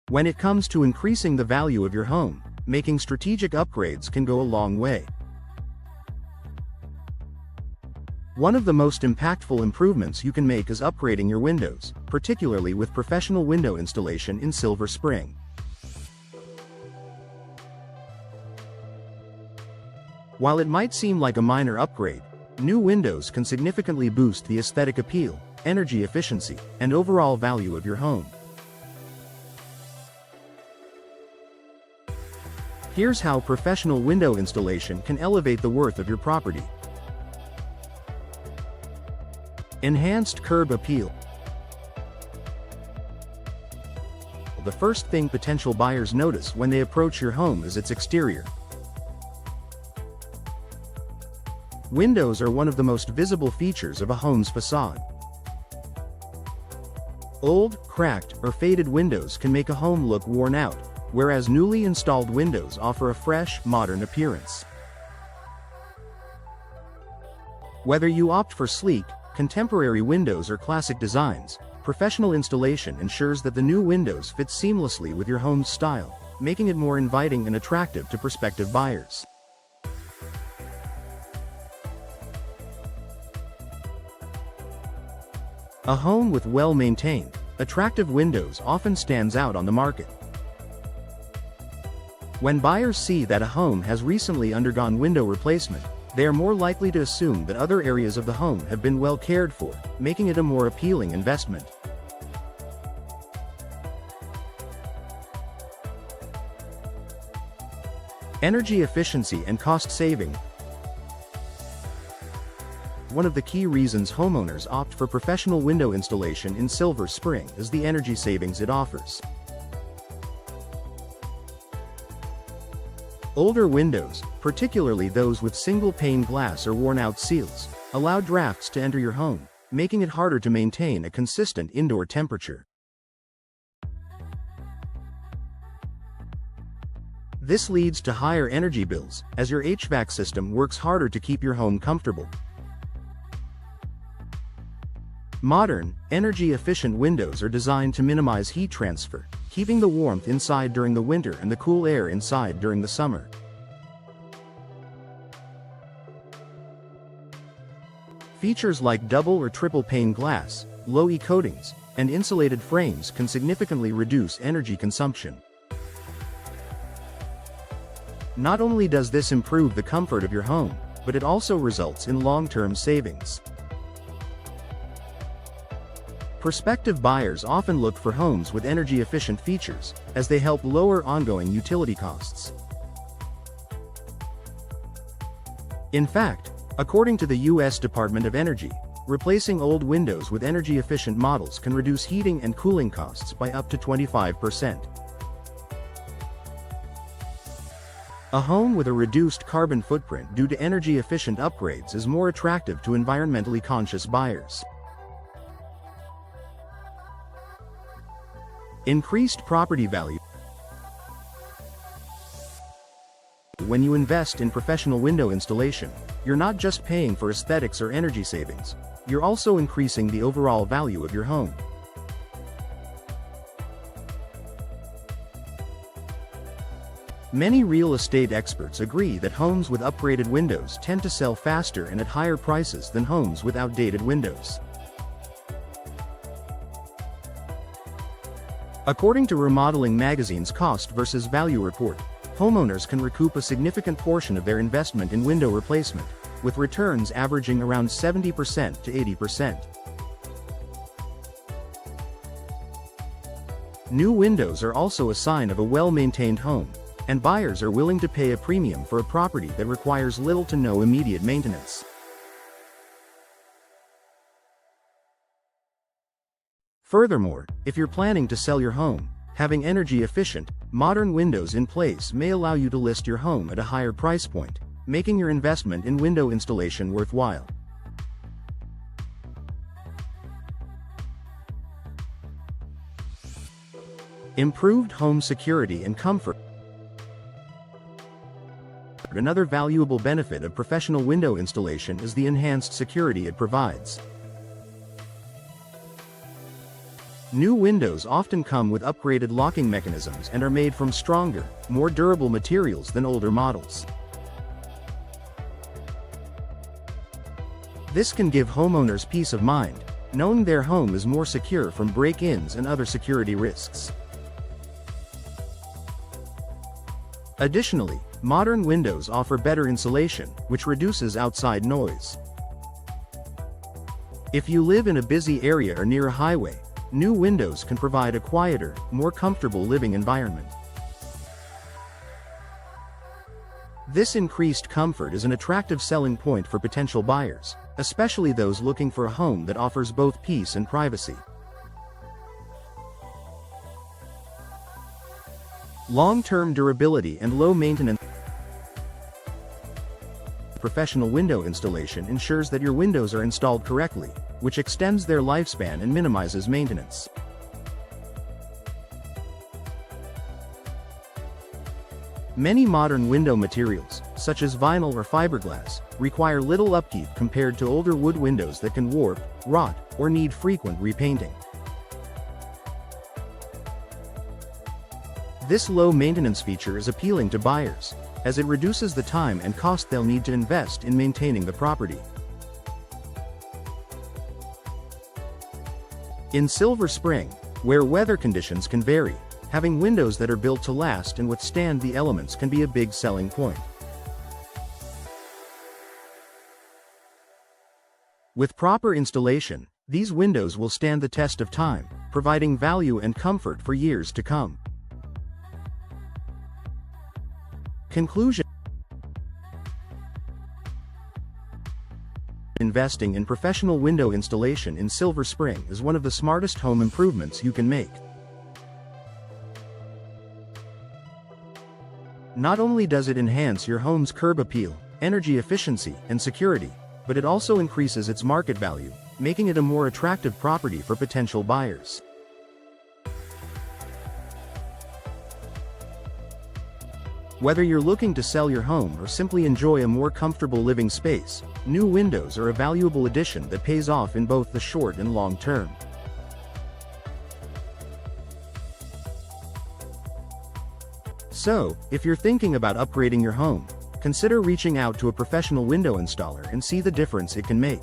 When it comes to increasing the value of your home, making strategic upgrades can go a long way. One of the most impactful improvements you can make is upgrading your windows, particularly with professional window installation in Silver Spring. While it might seem like a minor upgrade, new windows can significantly boost the aesthetic appeal, energy efficiency, and overall value of your home. Here's how professional window installation can elevate the worth of your property. Enhanced curb appeal. The first thing potential buyers notice when they approach your home is its exterior. Windows are one of the most visible features of a home's facade. Old, cracked, or faded windows can make a home look worn out, whereas newly installed windows offer a fresh, modern appearance. Whether you opt for sleek, contemporary windows or classic designs, professional installation ensures that the new windows fit seamlessly with your home's style, making it more inviting and attractive to prospective buyers. A home with well-maintained, attractive windows often stands out on the market. When buyers see that a home has recently undergone window replacement, they are more likely to assume that other areas of the home have been well cared for, making it a more appealing investment. Energy efficiency and cost saving. One of the key reasons homeowners opt for professional window installation in Silver Spring is the energy savings it offers. Older windows, particularly those with single-pane glass or worn-out seals, allow drafts to enter your home, making it harder to maintain a consistent indoor temperature. This leads to higher energy bills, as your HVAC system works harder to keep your home comfortable. Modern, energy-efficient windows are designed to minimize heat transfer, keeping the warmth inside during the winter and the cool air inside during the summer. Features like double or triple pane glass, low-E coatings, and insulated frames can significantly reduce energy consumption. Not only does this improve the comfort of your home, but it also results in long-term savings. Prospective buyers often look for homes with energy-efficient features, as they help lower ongoing utility costs. In fact, according to the U.S. Department of Energy, replacing old windows with energy-efficient models can reduce heating and cooling costs by up to 25%. A home with a reduced carbon footprint due to energy-efficient upgrades is more attractive to environmentally conscious buyers. Increased property value. When you invest in professional window installation, you're not just paying for aesthetics or energy savings, you're also increasing the overall value of your home. Many real estate experts agree that homes with upgraded windows tend to sell faster and at higher prices than homes with outdated windows. According to Remodeling Magazine's Cost versus Value report, homeowners can recoup a significant portion of their investment in window replacement, with returns averaging around 70% to 80%. New windows are also a sign of a well-maintained home, and buyers are willing to pay a premium for a property that requires little to no immediate maintenance. Furthermore, if you're planning to sell your home, having energy-efficient, modern windows in place may allow you to list your home at a higher price point, making your investment in window installation worthwhile. Improved home security and comfort. Another valuable benefit of professional window installation is the enhanced security it provides. New windows often come with upgraded locking mechanisms and are made from stronger, more durable materials than older models. This can give homeowners peace of mind, knowing their home is more secure from break-ins and other security risks. Additionally, modern windows offer better insulation, which reduces outside noise. If you live in a busy area or near a highway, new windows can provide a quieter, more comfortable living environment. This increased comfort is an attractive selling point for potential buyers, especially those looking for a home that offers both peace and privacy. Long-term durability and low maintenance. Professional window installation ensures that your windows are installed correctly, which extends their lifespan and minimizes maintenance. Many modern window materials, such as vinyl or fiberglass, require little upkeep compared to older wood windows that can warp, rot, or need frequent repainting. This low-maintenance feature is appealing to buyers, as it reduces the time and cost they'll need to invest in maintaining the property. In Silver Spring, where weather conditions can vary, having windows that are built to last and withstand the elements can be a big selling point. With proper installation, these windows will stand the test of time, providing value and comfort for years to come. Conclusion: investing in professional window installation in Silver Spring is one of the smartest home improvements you can make. Not only does it enhance your home's curb appeal, energy efficiency, and security, but it also increases its market value, making it a more attractive property for potential buyers. Whether you're looking to sell your home or simply enjoy a more comfortable living space, new windows are a valuable addition that pays off in both the short and long term. So, if you're thinking about upgrading your home, consider reaching out to a professional window installer and see the difference it can make.